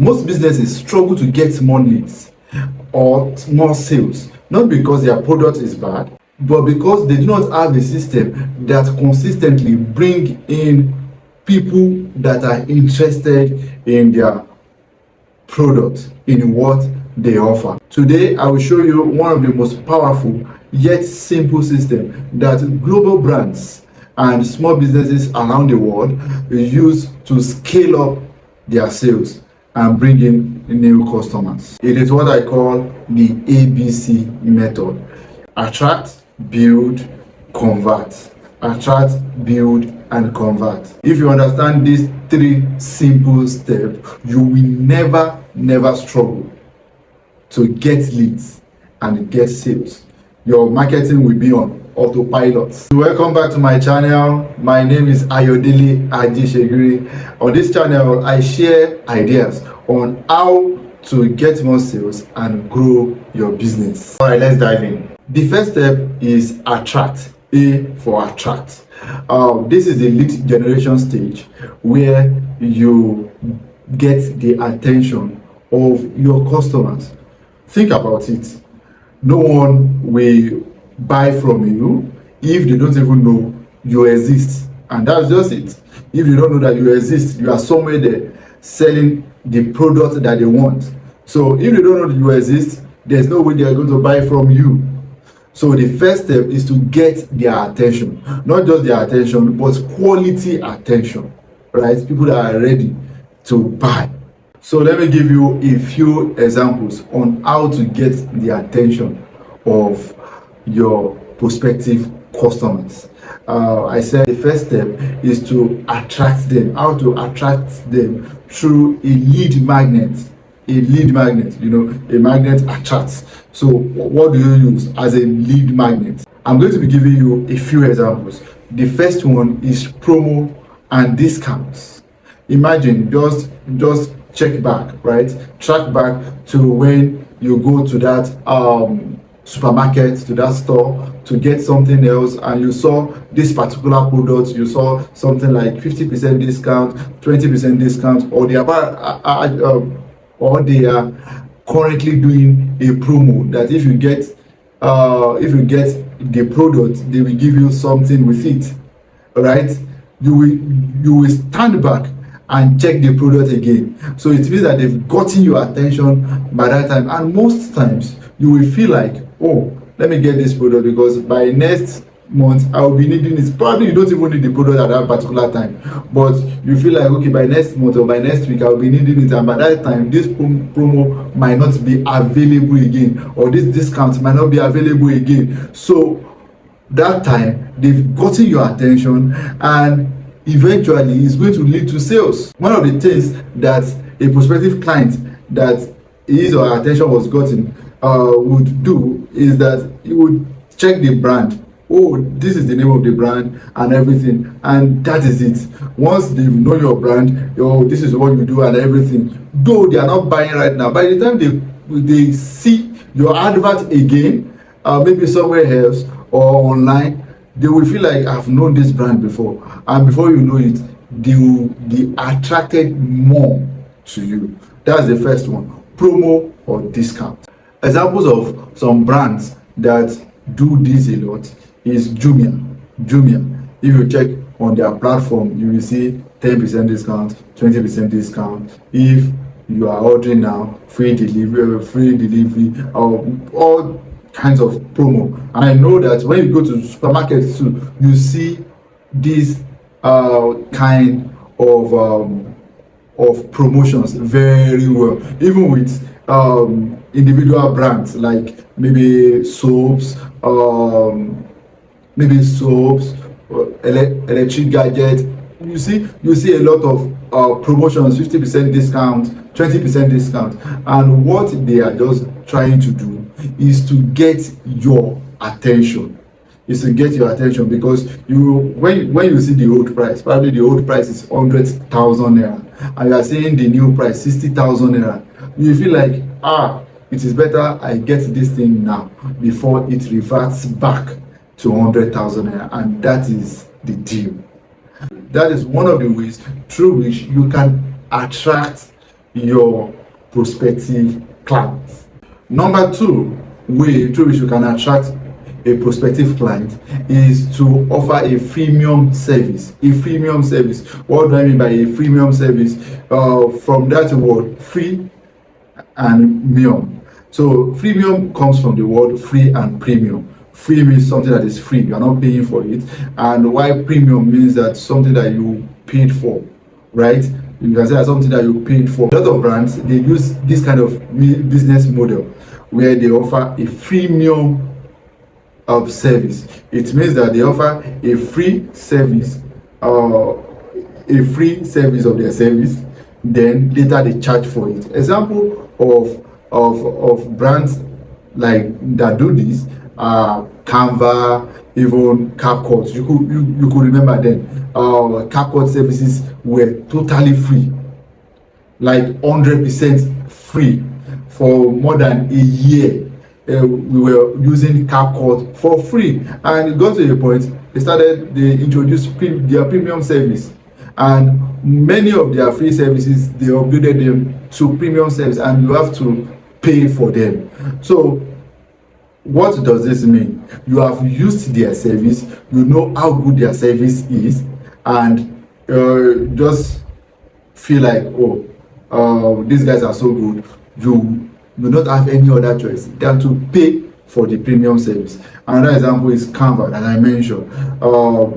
Most businesses struggle to get more leads or more sales, not because their product is bad, but because they do not have a system that consistently bring in people that are interested in their product, in what they offer. Today, I will show you one of the most powerful yet simple systems that global brands and small businesses around the world use to scale up their sales and bring in new customers. It is what I call the ABC method. Attract, build, convert. Attract, build, and convert. If you understand these three simple steps, you will never struggle to get leads and get sales. Your marketing will be on autopilot. Welcome back to my channel. My name is Ayodele Ajisegiri. On this channel, I share ideas on how to get more sales and grow your business. All right, let's dive in. The first step is attract. A for attract. This is the lead generation stage where you get the attention of your customers. Think about it. No one will buy from you if they don't even know you exist, and that's just it. If you don't know that you exist, you are somewhere there selling the product that they want. So if they don't know that you exist, there's no way they are going to buy from you. So the first step is to get their attention, not just their attention, but quality attention, right? People that are ready to buy. So let me give you a few examples on how to get the attention of your prospective customers. I said the first step is to attract them. How to attract them? Through a lead magnet. A lead magnet, a magnet attracts. So what do you use as a lead magnet? I'm going to be giving you a few examples. The first one is promo and discounts. Imagine, just check back, right? Track back to when you go to that supermarket, to that store to get something else, and you saw this particular product, you saw something like 50% discount, 20% discount, or they are currently doing a promo that if you get the product, they will give you something with it. Right? You will stand back and check the product again. So it means that they've gotten your attention by that time, and most times you will feel like, oh, let me get this product because by next month I will be needing it. Probably you don't even need the product at that particular time, but you feel like, okay, by next month or by next week I will be needing it, and by that time this promo might not be available again, or this discount might not be available again. So that time they've gotten your attention, and eventually it's going to lead to sales. One of the things that a prospective client that his or her attention was gotten would do is that he would check the brand. Oh, this is the name of the brand and everything, and that is it. Once they know your brand, oh, this is what you do and everything, though they are not buying right now, by the time they see your advert again, maybe somewhere else or online, they will feel like, I've known this brand before, and before you know it, they will be attracted more to you. That's the first one, promo or discount. Examples of some brands that do this a lot is Jumia. If you check on their platform, you will see 10% discount, 20% discount. If you are ordering now, free delivery, all kinds of promo. And I know that when you go to supermarkets too, you see this kind of promotions very well, even with individual brands like maybe soaps, electric gadgets. You see a lot of promotions, 50% discount, 20% discount, and what they are just trying to do is to get your attention. Because when you see the old price, probably the old price is 100,000 naira, and you are saying the new price 60,000 naira, you feel like, it is better I get this thing now before it reverts back to 100,000 naira, and that is the deal. That is one of the ways through which you can attract your prospective clients. Number 2 way through which you can attract a prospective client is to offer a freemium service. A freemium service. What do I mean by a freemium service? From that word, free and mium. So freemium comes from the word free and premium. Free means something that is free, you are not paying for it, and while premium means that something that you paid for, right? You can say that something that you paid for. A lot of brands, they use this kind of business model where they offer a freemium of service. It means that they offer a free service, a free service of their service, then later they charge for it. Example of brands like that do this are Canva, even CapCut. You could remember then CapCut services were totally free, like 100% free for more than a year. We were using CapCut for free, and it got to a point they introduced their premium service, and many of their free services they upgraded them to premium service, and you have to pay for them. So what does this mean? You have used their service, you know how good their service is, and just feel like, oh, these guys are so good. You do not have any other choice than to pay for the premium service. Another example is Canva that I mentioned.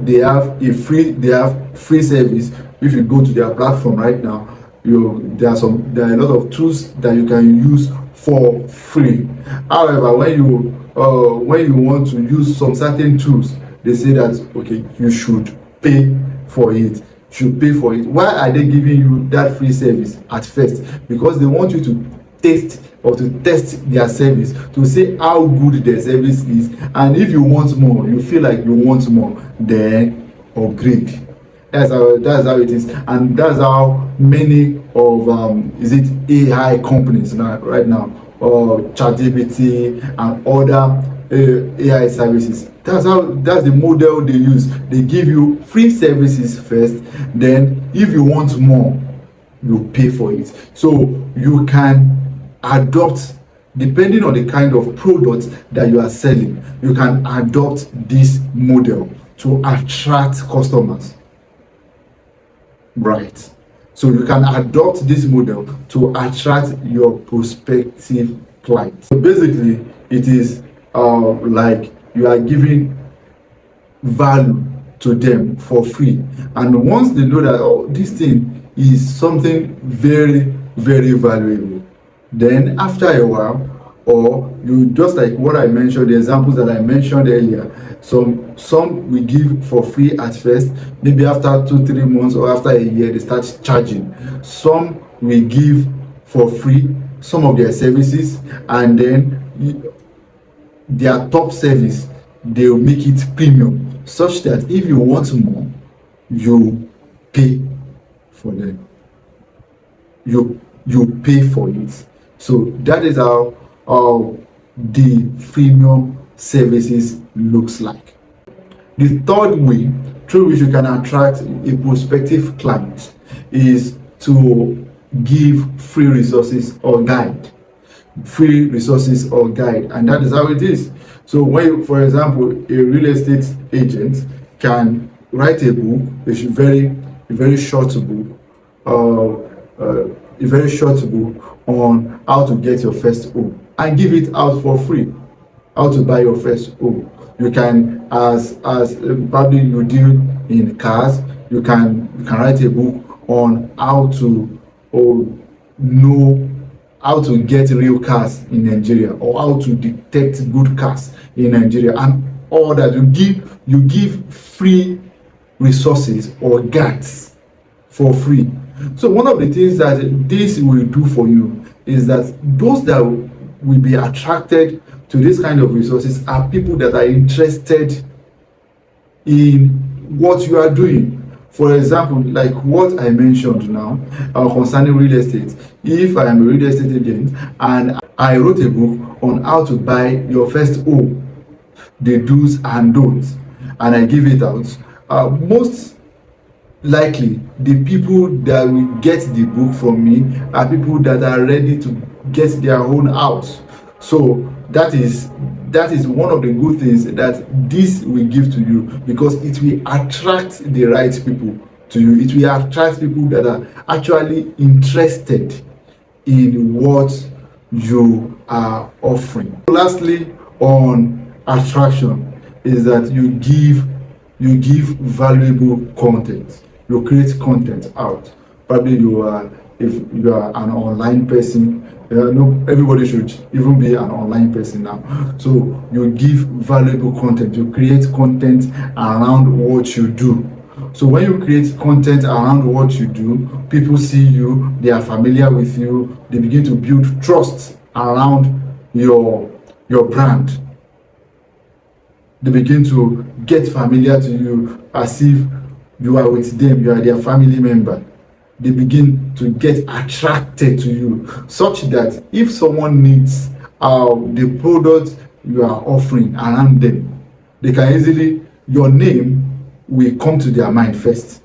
They have free service. If you go to their platform right now, there are a lot of tools that you can use for free. However, when you want to use some certain tools, they say that okay, you should pay for it. Why are they giving you that free service at first? Because they want you to taste or to test their service, to see how good their service is, and if you want more, you feel like you want more, then upgrade. That's how it is, and that's how many of AI companies right now, or ChatGPT and other AI services. That's the model they use. They give you free services first, then if you want more, you pay for it. So you can adopt, depending on the kind of product that you are selling, you can adopt this model to attract customers, right? So you can adopt this model to attract your prospective clients. So basically it is like you are giving value to them for free, and once they know that this thing is something very, very valuable, then after a while, or you just like what I mentioned, the examples that I mentioned earlier, some we give for free at first, maybe after 2-3 months or after a year they start charging. Some we give for free some of their services, and then their top service they will make it premium, such that if you want more, you pay for them. You pay for it. So that is how the freemium services looks like. The third way through which you can attract a prospective client is to give free resources or guide. And that is how it is. So when, for example, a real estate agent can write a book, a very short book, on how to get your first home, and give it out for free. How to buy your first home. You can, as probably you deal in cars, you can write a book on how to know how to get real cars in Nigeria, or how to detect good cars in Nigeria, and all that. You give free resources or guides for free. So one of the things that this will do for you is that those that will be attracted to this kind of resources are people that are interested in what you are doing. For example, like what I mentioned now concerning real estate. If I am a real estate agent and I wrote a book on how to buy your first home, the do's and don'ts, and I give it out, most likely the people that will get the book from me are people that are ready to get their own house. So that is one of the good things that this will give to you, because it will attract the right people to you. It will attract people that are actually interested in what you are offering. Lastly, on attraction, is that you give valuable content. You create content out. Probably if you are an online person, no, everybody should even be an online person now. So you give valuable content. You create content around what you do. So when you create content around what you do, people see you, they are familiar with you, they begin to build trust around your brand. They begin to get familiar to you as if you are with them, you are their family member. They begin to get attracted to you, such that if someone needs the product you are offering around them, they can easily, your name will come to their mind first,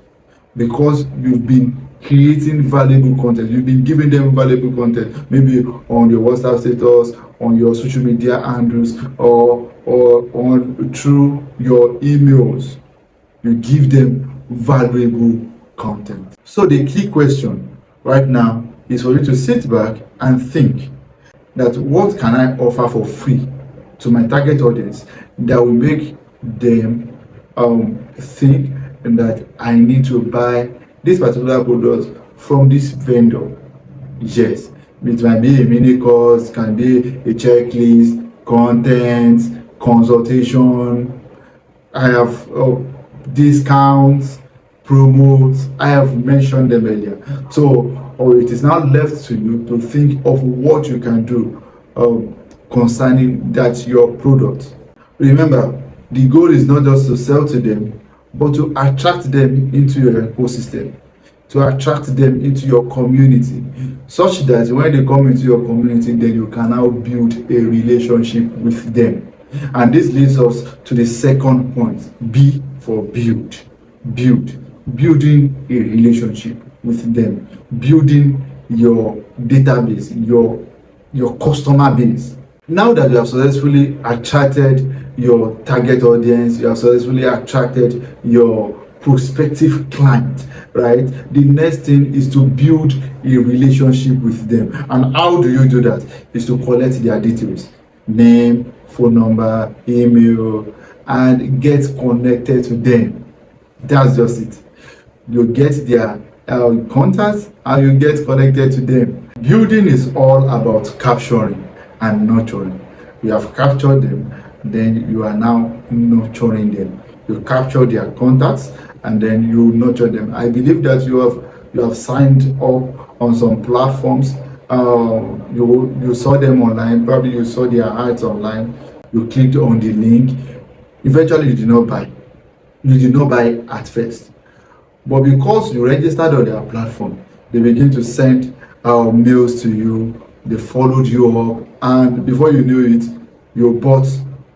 because you've been creating valuable content. You've been giving them valuable content, maybe on your WhatsApp status, on your social media handles, or on through your emails. You give them valuable content. So the key question right now is for you to sit back and think that what can I offer for free to my target audience that will make them think that I need to buy this particular product from this vendor. Yes, it might be a mini course, can be a checklist, content, consultation. I have discounts, promos. I have mentioned them earlier. So it is now left to you to think of what you can do concerning that your product. Remember, the goal is not just to sell to them, but to attract them into your ecosystem, to attract them into your community, such that when they come into your community, then you can now build a relationship with them. And this leads us to the second point: B for build. Building a relationship with them, building your database, your customer base. Now that you have successfully attracted your target audience, you have successfully attracted your prospective client, right? The next thing is to build a relationship with them. And how do you do that? Is to collect their details: name, phone number, email, and get connected to them. That's just it. You get their contacts and you get connected to them. Building is all about capturing and nurturing. You have captured them, then you are now nurturing them. You capture their contacts and then you nurture them. I believe that you have signed up on some platforms. You saw them online, probably you saw their ads online, you clicked on the link. Eventually you did not buy. You did not buy at first. But because you registered on their platform, they begin to send mails to you, they followed you up, and before you knew it, you bought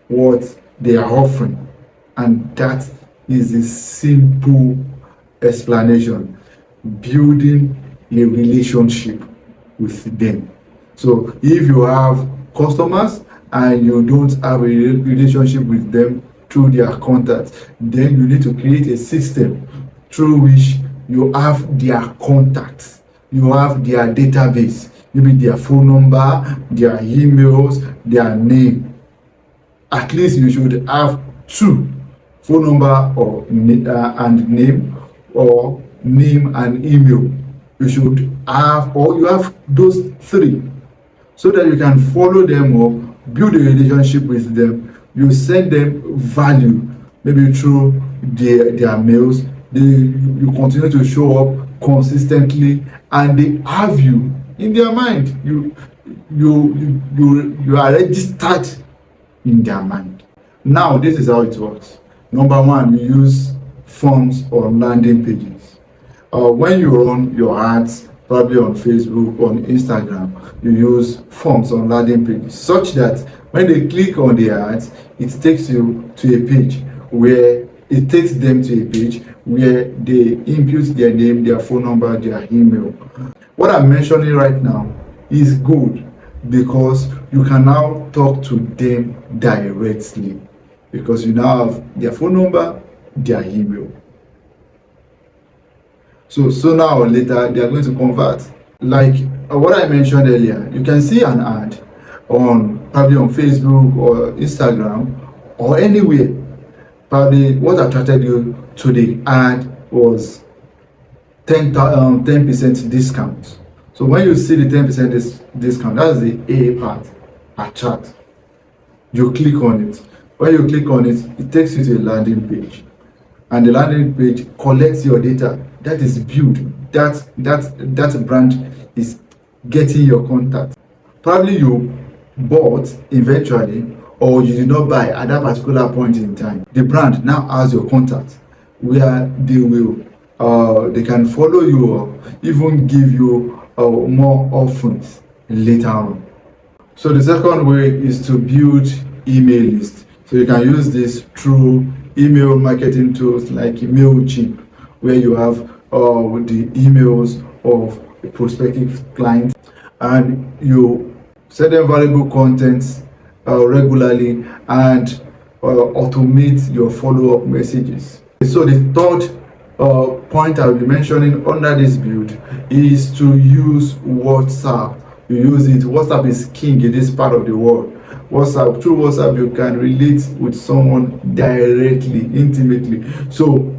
what they are offering. And that is a simple explanation: building a relationship with them. So if you have customers and you don't have a relationship with them through their contacts, then you need to create a system through which you have their contacts, you have their database, maybe their phone number, their emails, their name. At least you should have two: phone number or and name, or name and email. You should have, or you have those three, so that you can follow them up, build a relationship with them. You send them value, maybe through their mails. You continue to show up consistently, and they have you in their mind. You are registered in their mind. Now this is how it works. Number one, you use forms or landing pages. When you run your ads, probably on Facebook, on Instagram, you use forms on landing pages, such that when they click on the ads, it takes you to a page where it takes them to a page where they input their name, their phone number, their email. What I'm mentioning right now is good because you can now talk to them directly, because you now have their phone number, their email. So sooner or later they are going to convert. Like what I mentioned earlier, you can see an ad probably on Facebook or Instagram or anywhere. Probably what attracted you to the ad was 10% discount. So when you see the 10% discount, that's the A part, attract. You click on it. When you click on it, it takes you to a landing page, and the landing page collects your data. That is built. That brand is getting your contact. Probably you bought eventually, or you did not buy at that particular point in time. The brand now has your contact, where they can follow you or even give you more offerings later on. So the second way is to build email list. So you can use this through email marketing tools like MailChimp, where you have the emails of prospective clients, and you send them valuable content regularly, and automate your follow-up messages. So the third point I'll be mentioning under this build is to use WhatsApp. You use it. WhatsApp is king in this part of the world. Through WhatsApp you can relate with someone directly, intimately. So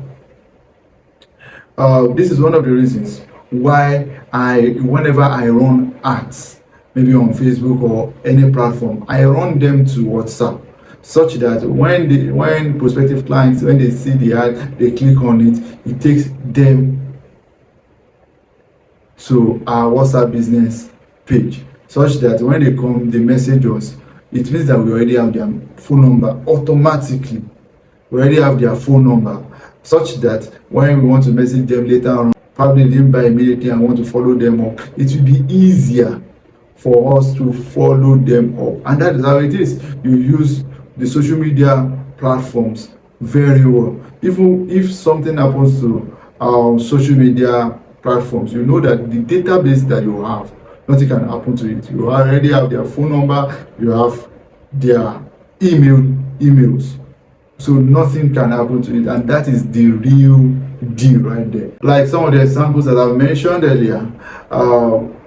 this is one of the reasons why whenever I run ads, maybe on Facebook or any platform, I run them to WhatsApp, such that when prospective clients, when they see the ad, they click on it, it takes them to our WhatsApp business page, such that when they come, they message us. It means that we already have their phone number automatically. We already have their phone number, such that when we want to message them later on, probably they didn't buy immediately and want to follow them up, it will be easier for us to follow them up. And that is how it is. You use the social media platforms very well. Even if something happens to social media platforms, you know that the database that you have, nothing can happen to it. You already have their phone number, you have their emails, so nothing can happen to it, and that is the real deal right there. Like some of the examples that I've mentioned earlier,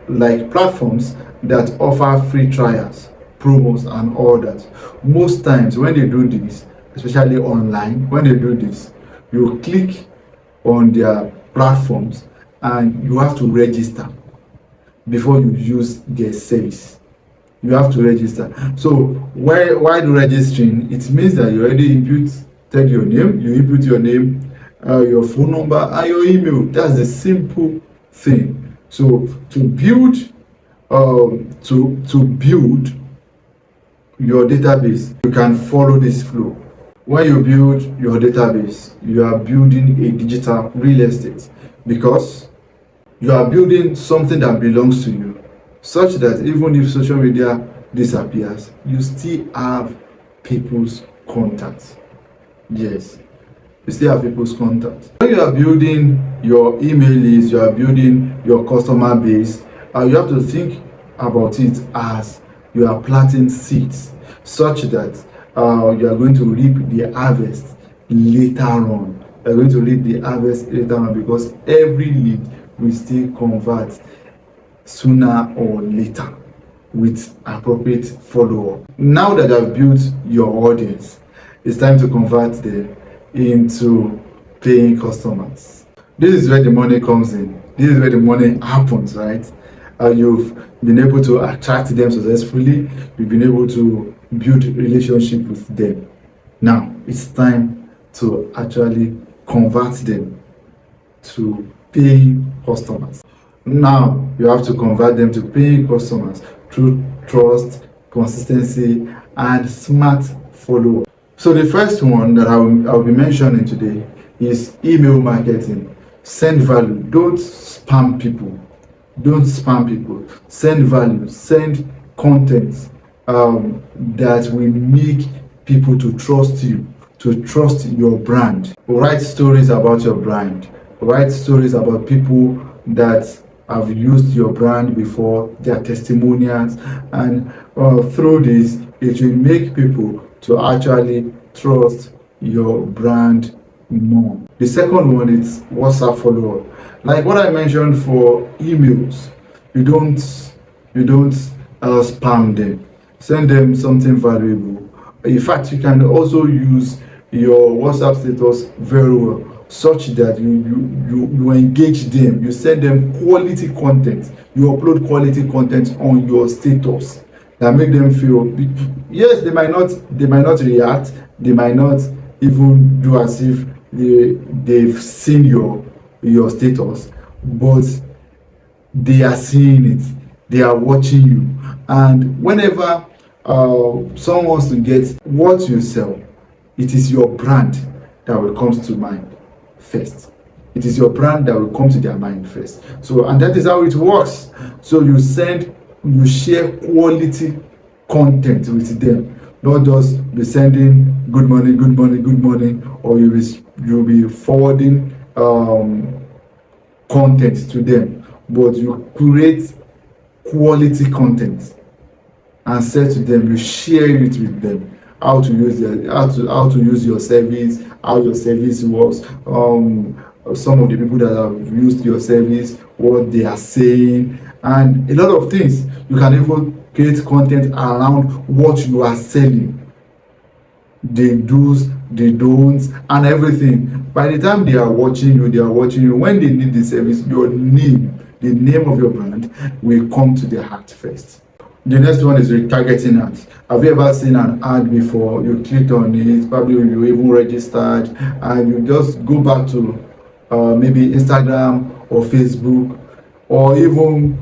like platforms that offer free trials, promos and all that. Most times when they do this, especially online, when they do this, you click on their platforms and you have to register before you use their service. You have to register. So why do registering? It means that you already inputted your name, you input your name, your phone number and your email. That's the simple thing. So to build your database, you can follow this flow. When you build your database, you are building a digital real estate, because you are building something that belongs to you, such that even if social media disappears, you still have people's contacts. Yes, you still have people's contacts. When you are building your email list, you are building your customer base, you have to think about it as you are planting seeds, such that you are going to reap the harvest later on. You are going to reap the harvest later on, because every lead will still convert sooner or later with appropriate follow-up. Now that I've built your audience, it's time to convert them into paying customers. This is where the money comes in. This is where the money happens, right? You've been able to attract them successfully. You've been able to build relationship with them. Now it's time to actually convert them to paying customers. Now you have to convert them to paying customers through trust, consistency, and smart follow-up. So the first one that I'll be mentioning today is email marketing. Send value. Don't spam people. Don't spam people. Send value. Send content that will make people to trust you, to trust your brand. Write stories about your brand. Write stories about people that have used your brand before, their testimonials, and through this, it will make people to actually trust your brand more. The second one is WhatsApp follow-up. Like what I mentioned for emails, you don't spam them. Send them something valuable. In fact, you can also use your WhatsApp status very well, such that you engage them. You send them quality content. You upload quality content on your status that make them feel, yes, they might not react, they might not even do as if they've seen your status, but they are seeing it, they are watching you. And whenever someone wants to get what you sell, it is your brand that will come to mind first. It is your brand that will come to their mind first. So, and that is how it works. So you share quality content with them, not just be sending good morning, or you'll be forwarding content to them, but you create quality content and say to them, you share it with them, how to use your service, how your service works, some of the people that have used your service, what they are saying, and a lot of things. You can even create content around what you are selling, the do's, the don'ts, and everything. By the time they are watching you. When they need the service, your name, the name of your brand, will come to their heart first. The next one is retargeting ads. Have you ever seen an ad before? You clicked on it, probably you even registered, and you just go back to maybe Instagram or Facebook or even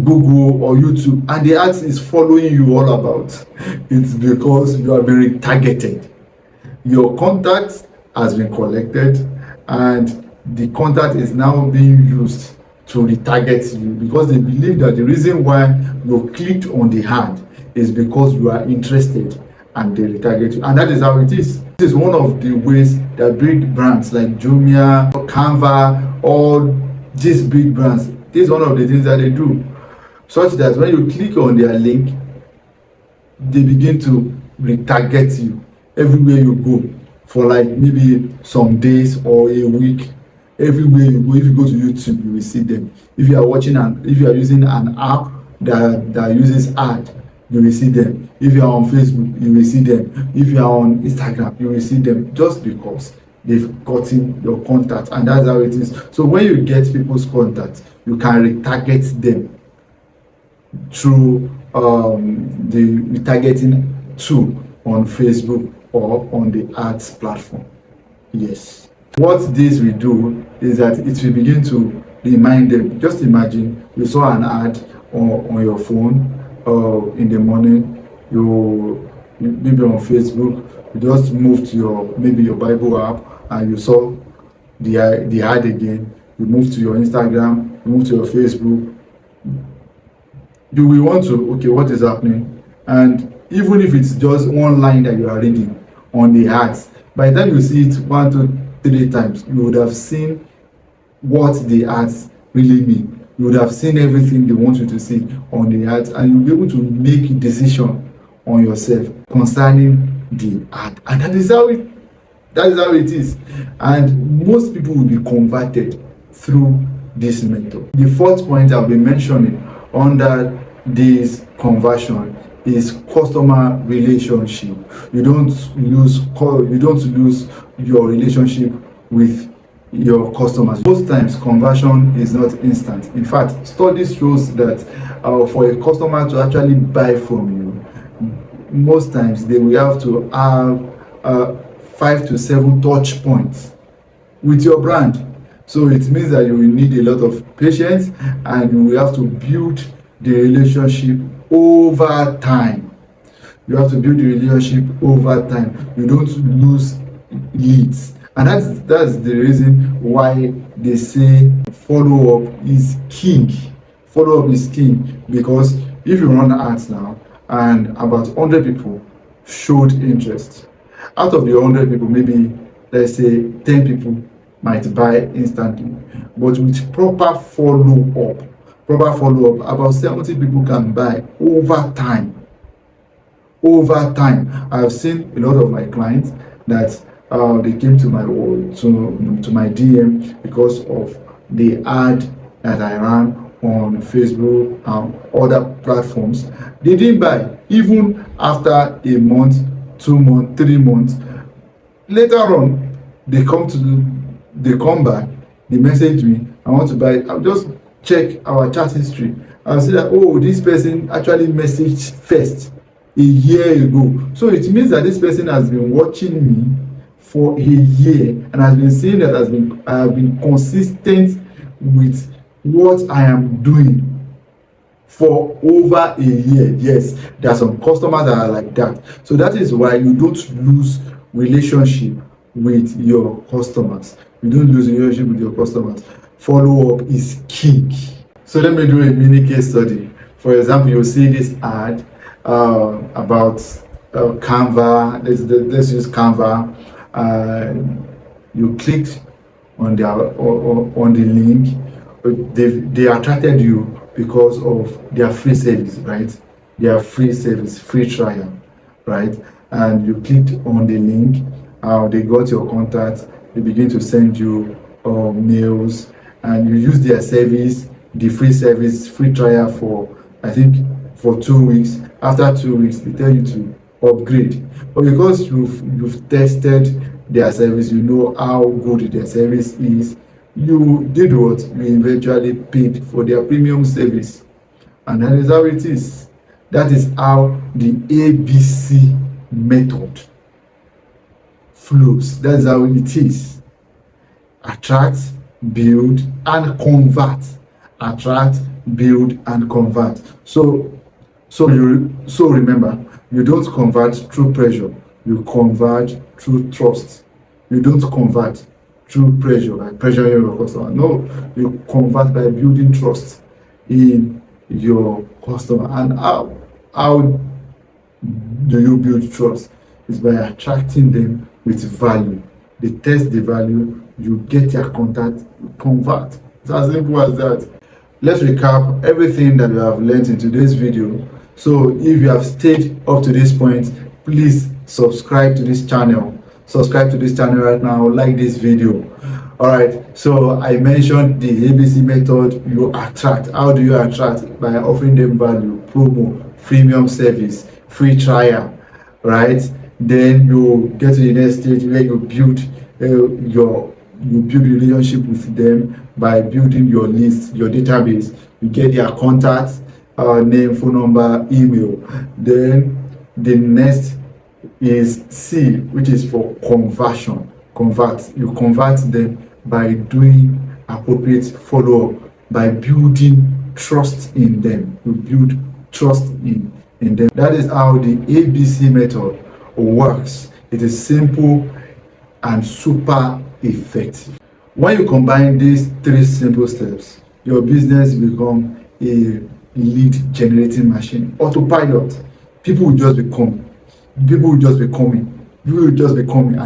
Google or YouTube, and the ads is following you all about. It's because you are very targeted. Your contact has been collected, and the contact is now being used to retarget you, because they believe that the reason why you clicked on the ad is because you are interested, and they retarget you. And that is how it is. This is one of the ways that big brands like Jumia, Canva, all these big brands, this is one of the things that they do, such that when you click on their link, they begin to retarget you everywhere you go for like maybe some days or a week. Everywhere you go, if you go to YouTube, you will see them. If you are using an app that uses ad, you will see them. If you are on Facebook, you will see them. If you are on Instagram, you will see them, just because they've gotten your contact, and that's how it is. So when you get people's contact, you can retarget them through the retargeting tool on Facebook or on the ads platform. Yes. What this will do is that it will begin to remind them. Just imagine you saw an ad on your phone in the morning. You maybe on Facebook, you just moved to your Bible app, and you saw the ad again. You move to your Instagram, you move to your Facebook. You will want to, okay, what is happening? And even if it's just one line that you are reading on the ads, by the time you see it 1, 2, 3 times, you would have seen what the ads really mean. You would have seen everything they want you to see on the ads, and you'll be able to make a decision on yourself concerning the ad. And that is how it is. And most people will be converted through this method. The fourth point I'll be mentioning under this conversion is customer relationship. You don't lose your relationship with your customers. Most times conversion is not instant. In fact, studies shows that for a customer to actually buy from you, most times they will have to have 5 to 7 touch points with your brand. So it means that you will need a lot of patience, and you will have to build the relationship over time. You have to build the relationship over time. You don't lose leads. And that's the reason why they say follow-up is king. Follow-up is king, because if you run ads now and about 100 people showed interest, Out of the 100 people, maybe let's say 10 people might buy instantly, but with proper follow-up, about 70 people can buy over time. I've seen a lot of my clients that they came to my DM because of the ad that I ran on Facebook and other platforms. They didn't buy even after a month, 2 months, 3 months. Later on, they come back, they message me, I want to buy. I'll just check our chat history. I'll see that, oh, this person actually messaged first a year ago. So it means that this person has been watching me for a year and has been seeing that I have been consistent with what I am doing for over a year. Yes, there are some customers that are like that. So that is why you don't lose relationship with your customers. Follow up is key. So let me do a mini case study. For example, you'll see this ad about Canva. Let's use Canva. You clicked on the link. They attracted you because of their free service, right? Their free service, free trial, right? And you clicked on the link. They got your contact. They begin to send you mails, and you use their service, the free service, free trial for, I think, for 2 weeks. After 2 weeks, they tell you to upgrade. But because you've tested their service, you know how good their service is, you did what? You eventually paid for their premium service. And that is how it is. That is how the ABC method flows. That's how it is. Attract, build, and convert. Attract, build, and convert. So remember, you don't convert through pressure. You convert through trust. You don't convert through pressure, like pressuring your customer. No, you convert by building trust in your customer. And how do you build trust? It's by attracting them with value. They test the value, you get their contact, you convert. It's as simple as that. Let's recap everything that we have learned in today's video. So if you have stayed up to this point, please subscribe to this channel. Subscribe to this channel right now, like this video. All right, so I mentioned the ABC method. You attract. How do you attract? By offering them value, promo, freemium service, free trial, right? Then you get to the next stage where you build relationship with them by building your list, your database. You get their contact, name, phone number, email. Then the next is C, which is for conversion. You convert them by doing appropriate follow-up, by building trust in them. You build trust in them. That is how the ABC method works. It is simple and super effective. When you combine these 3 simple steps, your business become a lead generating machine. Autopilot. People will just be coming, and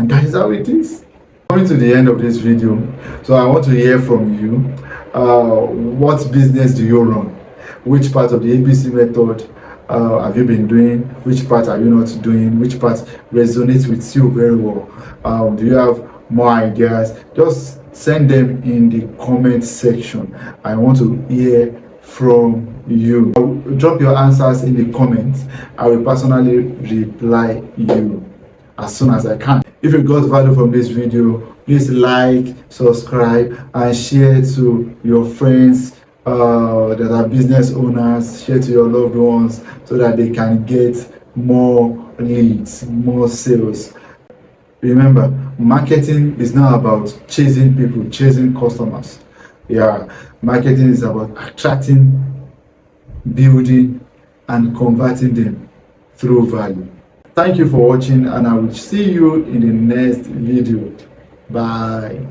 that is how it is. Coming to the end of this video, so I want to hear from you. What business do you run? Which part of the ABC method have you been doing? Which part are you not doing? Which part resonates with you very well? Do you have more ideas? Just send them in the comment section. I want to hear from you. Drop your answers in the comments. I will personally reply you as soon as I can. If you got value from this video, please like, subscribe, and share to your friends that are business owners. Share to your loved ones so that they can get more leads, more sales. Remember, marketing is not about chasing people, chasing customers. Yeah, marketing is about attracting, building, and converting them through value. Thank you for watching, and I will see you in the next video. Bye.